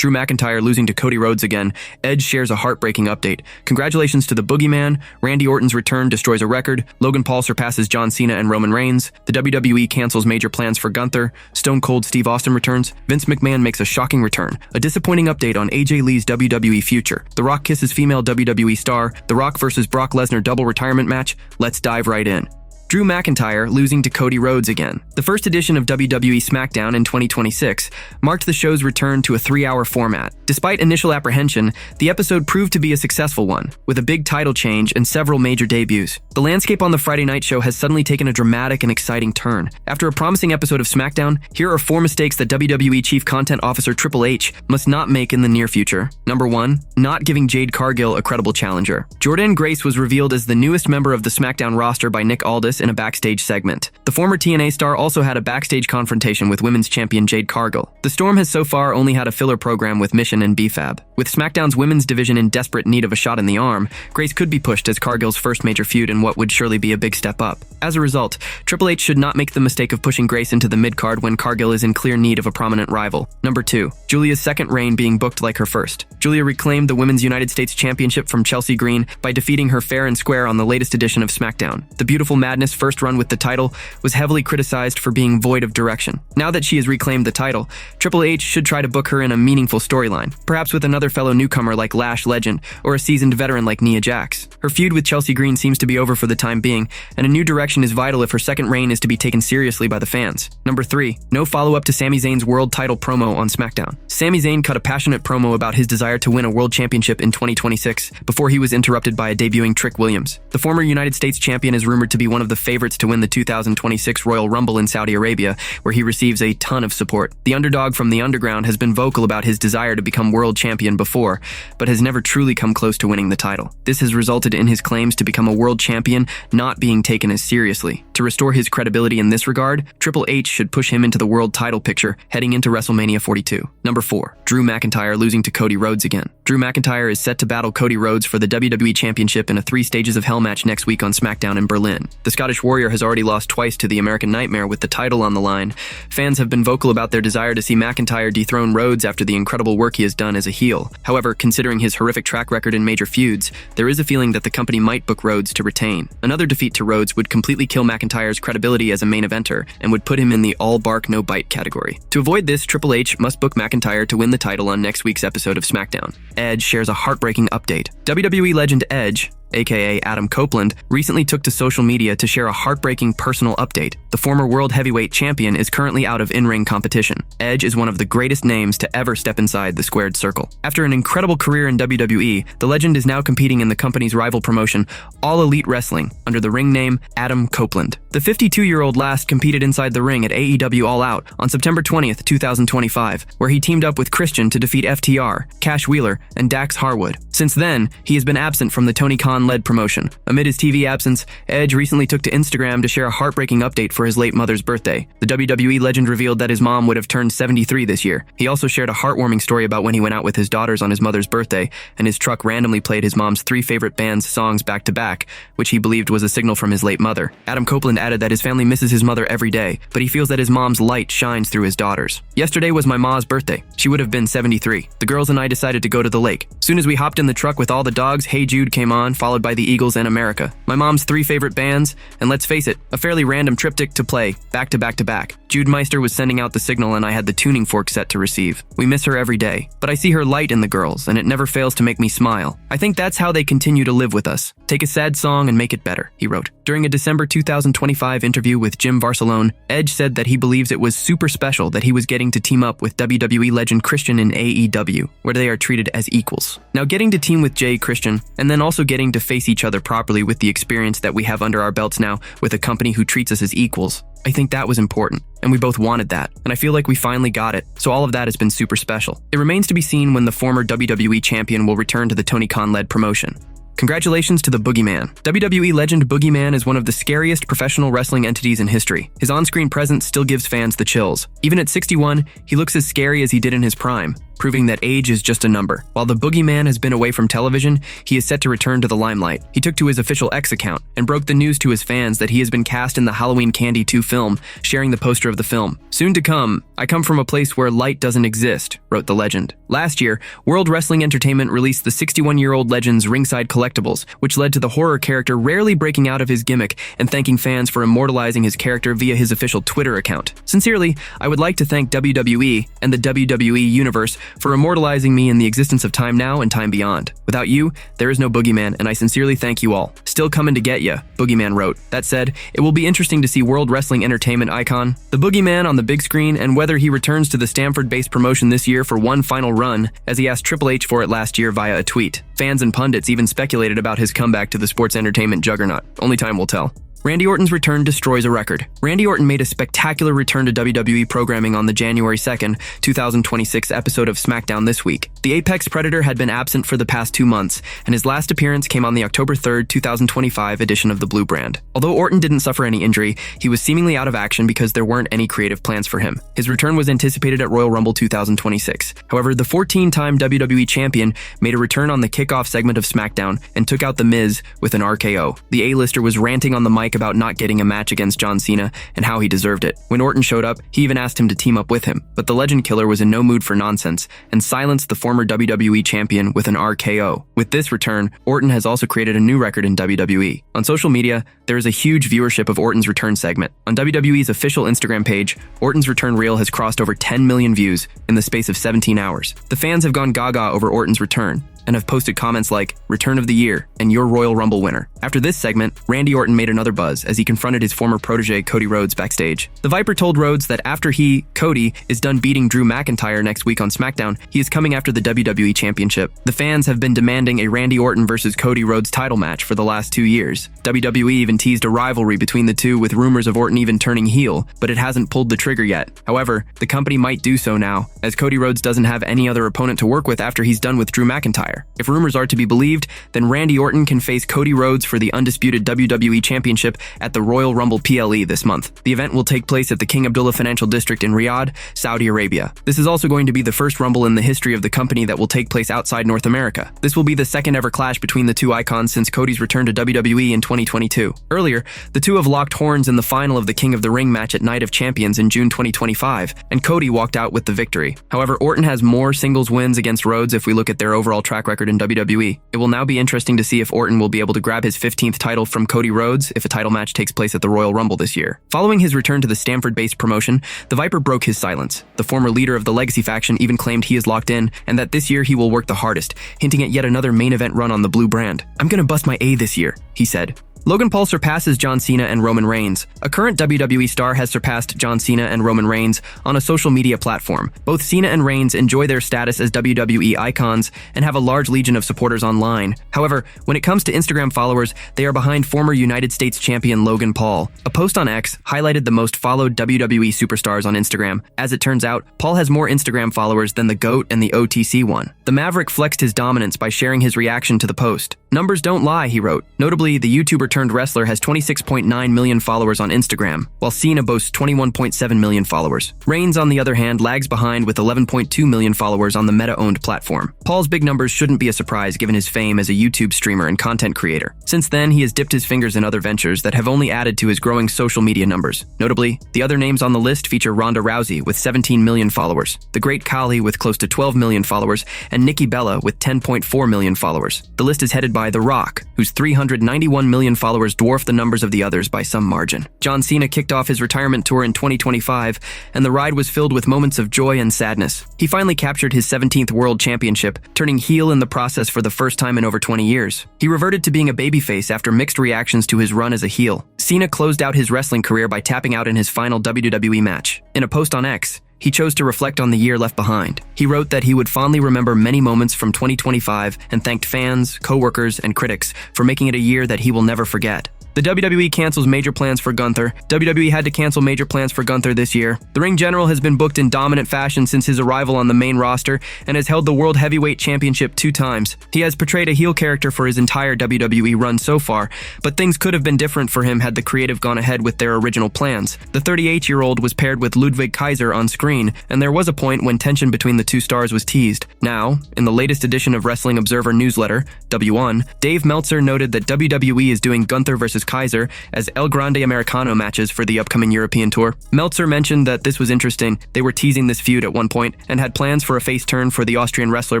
Drew McIntyre losing to Cody Rhodes again. Edge shares a heartbreaking update. Congratulations to the Boogeyman. Randy Orton's return destroys a record. Logan Paul surpasses John Cena and Roman Reigns. The WWE cancels major plans for Gunther. Stone Cold Steve Austin returns. Vince McMahon makes a shocking return. A disappointing update on AJ Lee's WWE future. The Rock kisses female WWE star. The Rock versus Brock Lesnar double retirement match. Let's dive right in. Drew McIntyre losing to Cody Rhodes again. The first edition of WWE Smackdown in 2026 marked the show's return to a 3-hour format. Despite initial apprehension, the episode proved to be a successful one, with a big title change and several major debuts. The landscape on the Friday night show has suddenly taken a dramatic and exciting turn. After a promising episode of Smackdown, here are 4 mistakes that WWE Chief Content Officer Triple H must not make in the near future. Number 1, not giving Jade Cargill a credible challenger. Jordynne Grace was revealed as the newest member of the Smackdown roster by Nick Aldis in a backstage segment. The former TNA star also had a backstage confrontation with women's champion Jade Cargill. The Storm has so far only had a filler program with Mission and BFAB. With SmackDown's women's division in desperate need of a shot in the arm, Grace could be pushed as Cargill's first major feud in what would surely be a big step up. As a result, Triple H should not make the mistake of pushing Grace into the mid-card when Cargill is in clear need of a prominent rival. Number 2, Julia's second reign being booked like her first. Julia reclaimed the Women's United States Championship from Chelsea Green by defeating her fair and square on the latest edition of SmackDown. The Beautiful Madness first run with the title was heavily criticized for being void of direction. Now that she has reclaimed the title, Triple H should try to book her in a meaningful storyline, perhaps with another fellow newcomer like Lash Legend or a seasoned veteran like Nia Jax. Her feud with Chelsea Green seems to be over for the time being, and a new direction is vital if her second reign is to be taken seriously by the fans. Number 3, no follow-up to Sami Zayn's world title promo on SmackDown. Sami Zayn cut a passionate promo about his desire to win a world championship in 2026 before he was interrupted by a debuting Trick Williams. The former United States champion is rumored to be one of the favorites to win the 2026 Royal Rumble in Saudi Arabia, where he receives a ton of support. The underdog from the underground has been vocal about his desire to become world champion before, but has never truly come close to winning the title. This has resulted in his claims to become a world champion not being taken as seriously. To restore his credibility in this regard, Triple H should push him into the world title picture heading into WrestleMania 42. Number 4, Drew McIntyre losing to Cody Rhodes again. Drew McIntyre is set to battle Cody Rhodes for the WWE Championship in a 3 stages of hell match next week on SmackDown in Berlin. The Scottish Warrior has already lost twice to the American Nightmare with the title on the line. Fans have been vocal about their desire to see McIntyre dethrone Rhodes after the incredible work he has done as a heel. However, considering his horrific track record in major feuds, there is a feeling that the company might book Rhodes to retain. Another defeat to Rhodes would completely kill McIntyre's credibility as a main eventer and would put him in the all bark no bite category. To avoid this, Triple H must book McIntyre to win the title on next week's episode of SmackDown. Edge shares a heartbreaking update. WWE legend Edge, aka Adam Copeland, recently took to social media to share a heartbreaking personal update. The former world heavyweight champion is currently out of in-ring competition. Edge is one of the greatest names to ever step inside the squared circle. After an incredible career in WWE, the legend is now competing in the company's rival promotion, All Elite Wrestling, under the ring name Adam Copeland. The 52-year-old last competed inside the ring at AEW All Out on September 20th, 2025, where he teamed up with Christian to defeat FTR, Cash Wheeler, and Dax Harwood. Since then, he has been absent from the Tony Khan-led promotion. Amid his TV absence, Edge recently took to Instagram to share a heartbreaking update for his late mother's birthday. The WWE legend revealed that his mom would have turned 73 this year. He also shared a heartwarming story about when he went out with his daughters on his mother's birthday, and his truck randomly played his mom's 3 favorite bands' songs back to back, which he believed was a signal from his late mother. Adam Copeland added that his family misses his mother every day, but he feels that his mom's light shines through his daughters. Yesterday was my ma's birthday. She would have been 73. The girls and I decided to go to the lake. Soon as we hopped in the truck with all the dogs, Hey Jude came on, followed by the Eagles and America. My mom's 3 favorite bands, and let's face it, a fairly random triptych to play, back to back to back. Jude Meister was sending out the signal and I had the tuning fork set to receive. We miss her every day, but I see her light in the girls, and it never fails to make me smile. I think that's how they continue to live with us. Take a sad song and make it better, he wrote. During a December 2025 interview with Jim Varsalone, Edge said that he believes it was super special that he was getting to team up with WWE legend Christian in AEW, where they are treated as equals. Now, getting to team with Jay Christian, and then also getting to face each other properly with the experience that we have under our belts now with a company who treats us as equals, I think that was important, and we both wanted that, and I feel like we finally got it, so all of that has been super special. It remains to be seen when the former WWE champion will return to the Tony Khan-led promotion. Congratulations to the Boogeyman. WWE legend Boogeyman is one of the scariest professional wrestling entities in history. His on-screen presence still gives fans the chills. Even at 61, he looks as scary as he did in his prime. proving that age is just a number. While the Boogeyman has been away from television, he is set to return to the limelight. He took to his official X account and broke the news to his fans that he has been cast in the Halloween Candy 2 film, sharing the poster of the film. "Soon to come, I come from a place where light doesn't exist," wrote the legend. Last year, World Wrestling Entertainment released the 61-year-old legend's ringside collectibles, which led to the horror character rarely breaking out of his gimmick and thanking fans for immortalizing his character via his official Twitter account. "Sincerely, I would like to thank WWE and the WWE Universe for immortalizing me in the existence of time now and time beyond. Without you, there is no Boogeyman, and I sincerely thank you all. Still coming to get ya," Boogeyman wrote. That said, it will be interesting to see World Wrestling Entertainment icon the Boogeyman on the big screen and whether he returns to the Stamford-based promotion this year for one final run, as he asked Triple H for it last year via a tweet. Fans and pundits even speculated about his comeback to the sports entertainment juggernaut. Only time will tell. Randy Orton's return destroys a record. Randy Orton made a spectacular return to WWE programming on the January 2nd, 2026 episode of Smackdown this week. The Apex Predator had been absent for the past 2 months, and his last appearance came on the October 3rd, 2025 edition of the Blue Brand. Although Orton didn't suffer any injury, he was seemingly out of action because there weren't any creative plans for him. His return was anticipated at Royal Rumble 2026. However, the 14-time WWE champion made a return on the kickoff segment of Smackdown and took out The Miz with an RKO. The A-lister was ranting on the mic about not getting a match against John Cena and how he deserved it. When Orton showed up, he even asked him to team up with him, but the Legend Killer was in no mood for nonsense and silenced the former WWE champion with an RKO. With this return, Orton has also created a new record in WWE. On social media, there is a huge viewership of Orton's return segment. On WWE's official Instagram page, Orton's return reel has crossed over 10 million views in the space of 17 hours. The fans have gone gaga over Orton's return and have posted comments like, "Return of the Year," and "Your Royal Rumble winner." After this segment, Randy Orton made another buzz as he confronted his former protege Cody Rhodes backstage. The Viper told Rhodes that after he, Cody, is done beating Drew McIntyre next week on SmackDown, he is coming after the WWE Championship. The fans have been demanding a Randy Orton versus Cody Rhodes title match for the last 2 years. WWE even teased a rivalry between the two with rumors of Orton even turning heel, but it hasn't pulled the trigger yet. However, the company might do so now, as Cody Rhodes doesn't have any other opponent to work with after he's done with Drew McIntyre. If rumors are to be believed, then Randy Orton can face Cody Rhodes for the undisputed WWE Championship at the Royal Rumble PLE this month. The event will take place at the King Abdullah Financial District in Riyadh, Saudi Arabia. This is also going to be the first Rumble in the history of the company that will take place outside North America. This will be the second ever clash between the two icons since Cody's return to WWE in 2022. Earlier, the two have locked horns in the final of the King of the Ring match at Night of Champions in June 2025, and Cody walked out with the victory. However, Orton has more singles wins against Rhodes if we look at their overall track record in WWE. It will now be interesting to see if Orton will be able to grab his 15th title from Cody Rhodes if a title match takes place at the Royal Rumble this year. Following his return to the Stamford-based promotion, the Viper broke his silence. The former leader of the Legacy faction even claimed he is locked in and that this year he will work the hardest, hinting at yet another main event run on the Blue Brand. "I'm gonna bust my A this year," he said. Logan Paul surpasses John Cena and Roman Reigns. A current WWE star has surpassed John Cena and Roman Reigns on a social media platform. Both Cena and Reigns enjoy their status as WWE icons and have a large legion of supporters online. However, when it comes to Instagram followers, they are behind former United States champion Logan Paul. A post on X highlighted the most followed WWE superstars on Instagram. As it turns out, Paul has more Instagram followers than the GOAT and the OTC one. The Maverick flexed his dominance by sharing his reaction to the post. "Numbers don't lie," he wrote. Notably, the YouTuber-turned-wrestler has 26.9 million followers on Instagram, while Cena boasts 21.7 million followers. Reigns, on the other hand, lags behind with 11.2 million followers on the Meta-owned platform. Paul's big numbers shouldn't be a surprise given his fame as a YouTube streamer and content creator. Since then, he has dipped his fingers in other ventures that have only added to his growing social media numbers. Notably, the other names on the list feature Ronda Rousey with 17 million followers, the Great Khali with close to 12 million followers, and Nikki Bella with 10.4 million followers. The list is headed by The Rock, whose 391 million followers dwarf the numbers of the others by some margin. John Cena kicked off his retirement tour in 2025, and the ride was filled with moments of joy and sadness. He finally captured his 17th World Championship, turning heel in the process for the first time in over 20 years. He reverted to being a babyface after mixed reactions to his run as a heel. Cena closed out his wrestling career by tapping out in his final WWE match. In a post on X, he chose to reflect on the year left behind. He wrote that he would fondly remember many moments from 2025 and thanked fans, co-workers, and critics for making it a year that he will never forget. The WWE cancels major plans for Gunther. WWE had to cancel major plans for Gunther this year. The Ring General has been booked in dominant fashion since his arrival on the main roster and has held the World Heavyweight Championship 2 times. He has portrayed a heel character for his entire WWE run so far, but things could have been different for him had the creative gone ahead with their original plans. The 38-year-old was paired with Ludwig Kaiser on screen, and there was a point when tension between the two stars was teased. Now, in the latest edition of Wrestling Observer newsletter, W1, Dave Meltzer noted that WWE is doing Gunther vs. Kaiser as El Grande Americano matches for the upcoming European tour. Meltzer mentioned that this was interesting. They were teasing this feud at one point and had plans for a face turn for the Austrian wrestler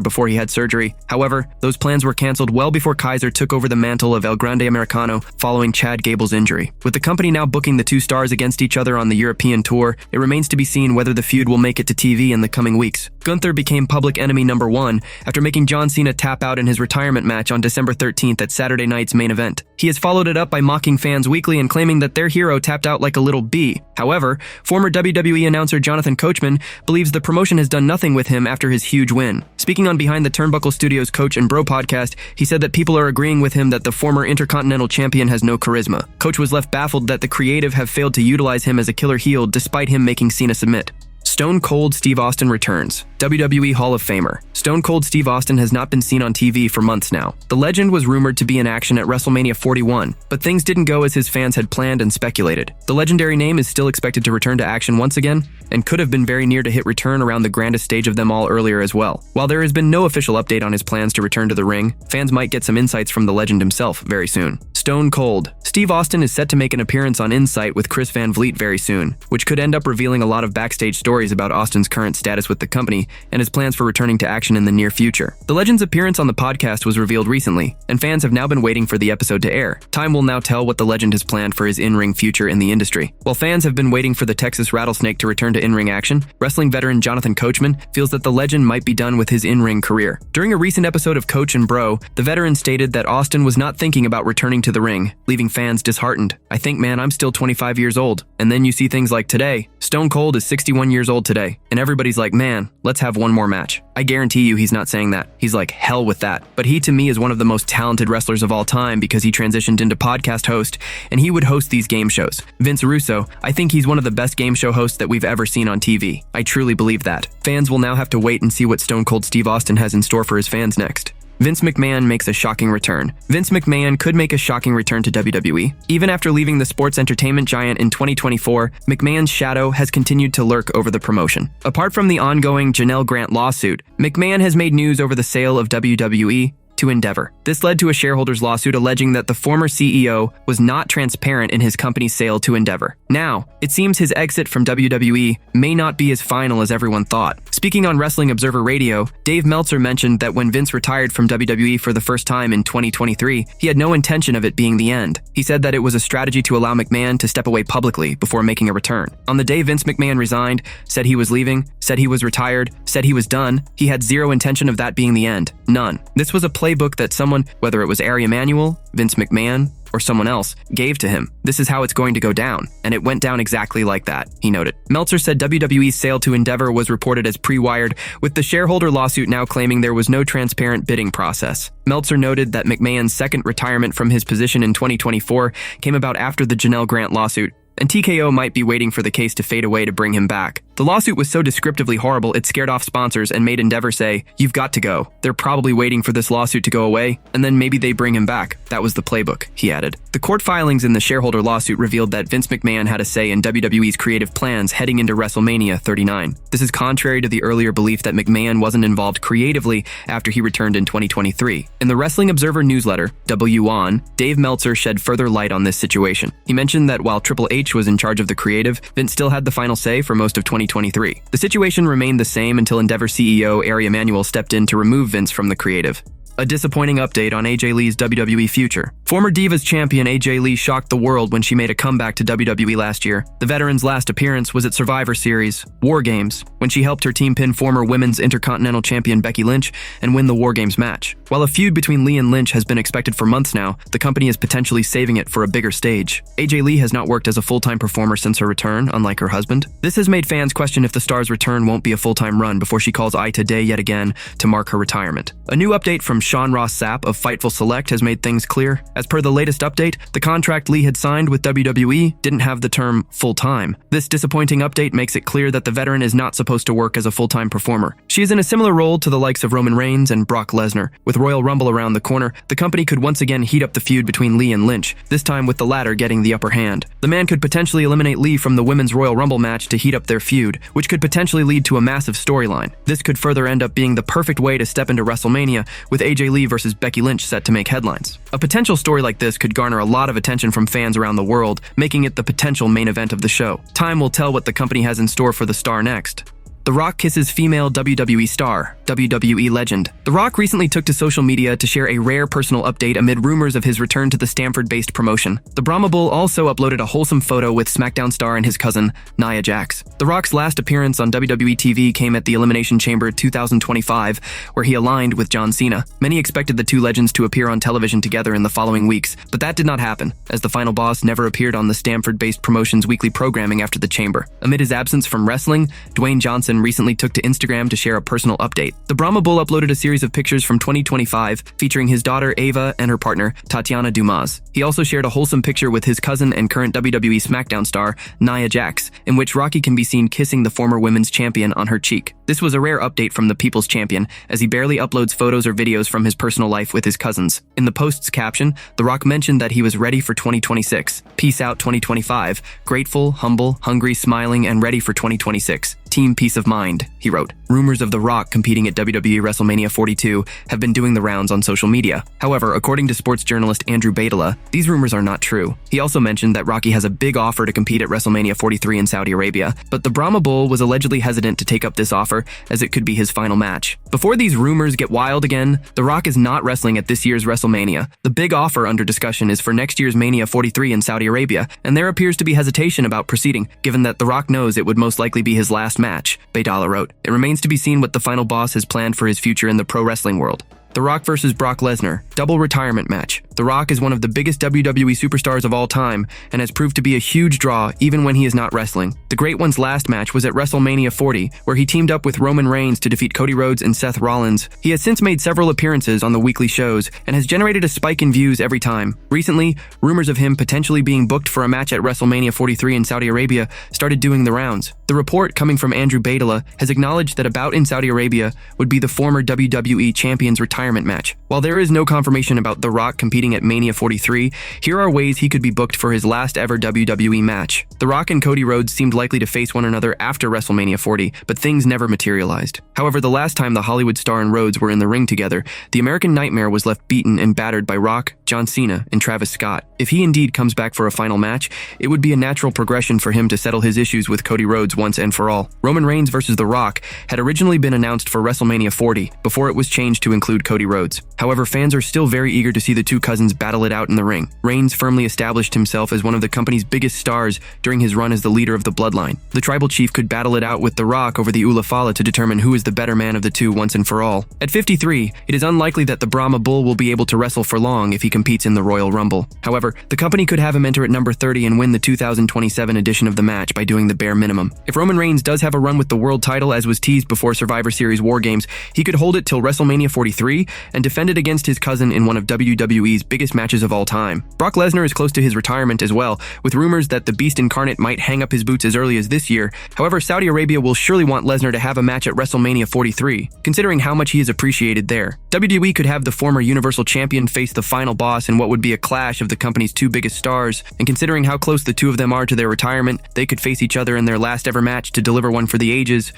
before he had surgery. However, those plans were canceled well before Kaiser took over the mantle of El Grande Americano following Chad Gable's injury. With the company now booking the two stars against each other on the European tour, it remains to be seen whether the feud will make it to TV in the coming weeks. Gunther became public enemy number 1 after making John Cena tap out in his retirement match on December 13th at Saturday night's main event. He has followed it up by mocking fans weekly and claiming that their hero tapped out like a little bee. However, former WWE announcer Jonathan Coachman believes the promotion has done nothing with him after his huge win. Speaking on Behind the Turnbuckle Studios Coach and Bro podcast, he said that people are agreeing with him that the former Intercontinental Champion has no charisma. Coach was left baffled that the creative have failed to utilize him as a killer heel despite him making Cena submit. Stone Cold Steve Austin returns. WWE Hall of Famer. Stone Cold Steve Austin has not been seen on TV for months now. The legend was rumored to be in action at WrestleMania 41, but things didn't go as his fans had planned and speculated. The legendary name is still expected to return to action once again, and could have been very near to hit return around the grandest stage of them all earlier as well. While there has been no official update on his plans to return to the ring, fans might get some insights from the legend himself very soon. Stone Cold. Steve Austin is set to make an appearance on Insight with Chris Van Vliet very soon, which could end up revealing a lot of backstage stories about Austin's current status with the company and his plans for returning to action in the near future. The legend's appearance on the podcast was revealed recently, and fans have now been waiting for the episode to air. Time will now tell what the legend has planned for his in-ring future in the industry. While fans have been waiting for the Texas Rattlesnake to return to in-ring action, wrestling veteran Jonathan Coachman feels that the legend might be done with his in-ring career. During a recent episode of Coach and Bro, the veteran stated that Austin was not thinking about returning to the ring, leaving fans disheartened. "I think, man, I'm still 25 years old. And then you see things like today. Stone Cold is 61 years old today. And everybody's like, man, let's have one more match." I guarantee you he's not saying that. He's like, hell with that. But he to me is one of the most talented wrestlers of all time because he transitioned into podcast host and he would host these game shows. Vince Russo, I think he's one of the best game show hosts that we've ever seen on TV. I truly believe that. Fans will now have to wait and see what Stone Cold Steve Austin has in store for his fans next. Vince McMahon makes a shocking return. Vince McMahon could make a shocking return to WWE. Even after leaving the sports entertainment giant in 2024, McMahon's shadow has continued to lurk over the promotion. Apart from the ongoing Janelle Grant lawsuit, McMahon has made news over the sale of WWE to Endeavor. This led to a shareholders lawsuit alleging that the former CEO was not transparent in his company's sale to Endeavor. Now, it seems his exit from WWE may not be as final as everyone thought. Speaking on Wrestling Observer Radio, Dave Meltzer mentioned that when Vince retired from WWE for the first time in 2023, he had no intention of it being the end. He said that it was a strategy to allow McMahon to step away publicly before making a return. On the day Vince McMahon resigned, said he was leaving, said he was retired, said he was done, he had zero intention of that being the end. None. This was a playbook that someone, whether it was Ari Emanuel, Vince McMahon, or someone else, gave to him. This is how it's going to go down, and it went down exactly like that, he noted. Meltzer said WWE's sale to Endeavor was reported as pre-wired, with the shareholder lawsuit now claiming there was no transparent bidding process. Meltzer noted that McMahon's second retirement from his position in 2024 came about after the Janelle Grant lawsuit, and TKO might be waiting for the case to fade away to bring him back. The lawsuit was so descriptively horrible it scared off sponsors and made Endeavor say, "You've got to go." They're probably waiting for this lawsuit to go away, and then maybe they bring him back. That was the playbook, he added. The court filings in the shareholder lawsuit revealed that Vince McMahon had a say in WWE's creative plans heading into WrestleMania 39. This is contrary to the earlier belief that McMahon wasn't involved creatively after he returned in 2023. In the Wrestling Observer newsletter, W1, Dave Meltzer shed further light on this situation. He mentioned that while Triple H was in charge of the creative, Vince still had the final say for most of 2023. The situation remained the same until Endeavor CEO Ari Emanuel stepped in to remove Vince from the creative. A disappointing update on AJ Lee's WWE future. Former Divas champion AJ Lee shocked the world when she made a comeback to WWE last year. The veteran's last appearance was at Survivor Series, War Games, when she helped her team pin former Women's Intercontinental Champion Becky Lynch and win the War Games match. While a feud between Lee and Lynch has been expected for months now, the company is potentially saving it for a bigger stage. AJ Lee has not worked as a full-time performer since her return, unlike her husband. This has made fans question if the star's return won't be a full-time run before she calls Ita Day yet again to mark her retirement. A new update from Sean Ross Sapp of Fightful Select has made things clear. As per the latest update, the contract Lee had signed with WWE didn't have the term full-time. This disappointing update makes it clear that the veteran is not supposed to work as a full-time performer. She is in a similar role to the likes of Roman Reigns and Brock Lesnar. With Royal Rumble around the corner, the company could once again heat up the feud between Lee and Lynch, this time with the latter getting the upper hand. The man could potentially eliminate Lee from the Women's Royal Rumble match to heat up their feud, which could potentially lead to a massive storyline. This could further end up being the perfect way to step into WrestleMania, with AJ Lee versus Becky Lynch set to make headlines. A potential story like this could garner a lot of attention from fans around the world, making it the potential main event of the show. Time will tell what the company has in store for the star next. The Rock kisses female WWE star, WWE legend. The Rock recently took to social media to share a rare personal update amid rumors of his return to the Stamford-based promotion. The Brahma Bull also uploaded a wholesome photo with Smackdown star and his cousin, Nia Jax. The Rock's last appearance on WWE TV came at the Elimination Chamber 2025, where he aligned with John Cena. Many expected the two legends to appear on television together in the following weeks, but that did not happen, as the final boss never appeared on the Stamford-based promotion's weekly programming after the Chamber. Amid his absence from wrestling, Dwayne Johnson recently took to Instagram to share a personal update. The Brahma Bull uploaded a series of pictures from 2025 featuring his daughter Ava and her partner Tatiana Dumas. He also shared a wholesome picture with his cousin and current WWE Smackdown star Nia Jax, in which Rocky can be seen kissing the former women's champion on her cheek. This was a rare update from the People's Champion, as he barely uploads photos or videos from his personal life with his cousins. In the post's caption, The Rock mentioned that he was ready for 2026. Peace out 2025. Grateful, humble, hungry, smiling, and ready for 2026. Team Peace of Mind, he wrote. Rumors of The Rock competing at WWE WrestleMania 42 have been doing the rounds on social media. However, according to sports journalist Andrew Baitala, these rumors are not true. He also mentioned that Rocky has a big offer to compete at WrestleMania 43 in Saudi Arabia, but the Brahma Bull was allegedly hesitant to take up this offer as it could be his final match. Before these rumors get wild again, The Rock is not wrestling at this year's WrestleMania. The big offer under discussion is for next year's Mania 43 in Saudi Arabia, and there appears to be hesitation about proceeding, given that The Rock knows it would most likely be his last match, Baitala wrote. It remains to be seen what the final boss has planned for his future in the pro wrestling world. The Rock versus Brock Lesnar, double retirement match. The Rock is one of the biggest WWE superstars of all time and has proved to be a huge draw even when he is not wrestling. The Great One's last match was at WrestleMania 40, where he teamed up with Roman Reigns to defeat Cody Rhodes and Seth Rollins. He has since made several appearances on the weekly shows and has generated a spike in views every time. Recently, rumors of him potentially being booked for a match at WrestleMania 43 in Saudi Arabia started doing the rounds. The report, coming from Andrew Baitala, has acknowledged that a bout in Saudi Arabia would be the former WWE Champion's retirement match. While there is no confirmation about The Rock competing at Mania 43, here are ways he could be booked for his last ever WWE match. The Rock and Cody Rhodes seemed likely to face one another after WrestleMania 40, but things never materialized. However, the last time the Hollywood star and Rhodes were in the ring together, the American Nightmare was left beaten and battered by Rock, John Cena, and Travis Scott. If he indeed comes back for a final match, it would be a natural progression for him to settle his issues with Cody Rhodes once and for all. Roman Reigns versus The Rock had originally been announced for WrestleMania 40 before it was changed to include Cody Rhodes. However, fans are still very eager to see the two cousins battle it out in the ring. Reigns firmly established himself as one of the company's biggest stars during his run as the leader of the Bloodline. The tribal chief could battle it out with The Rock over the Ula Fala to determine who is the better man of the two once and for all. At 53, it is unlikely that the Brahma Bull will be able to wrestle for long if he competes in the Royal Rumble. However, the company could have him enter at number 30 and win the 2027 edition of the match by doing the bare minimum. If Roman Reigns does have a run with the world title as was teased before Survivor Series War Games, he could hold it till WrestleMania 43 and defend it against his cousin in one of WWE's biggest matches of all time. Brock Lesnar is close to his retirement as well, with rumors that the Beast Incarnate might hang up his boots as early as this year. However, Saudi Arabia will surely want Lesnar to have a match at WrestleMania 43, considering how much he is appreciated there. WWE could have the former Universal Champion face the final boss in what would be a clash of the company's two biggest stars, and considering how close the two of them are to their retirement, they could face each other in their last ever match to deliver one for the ages.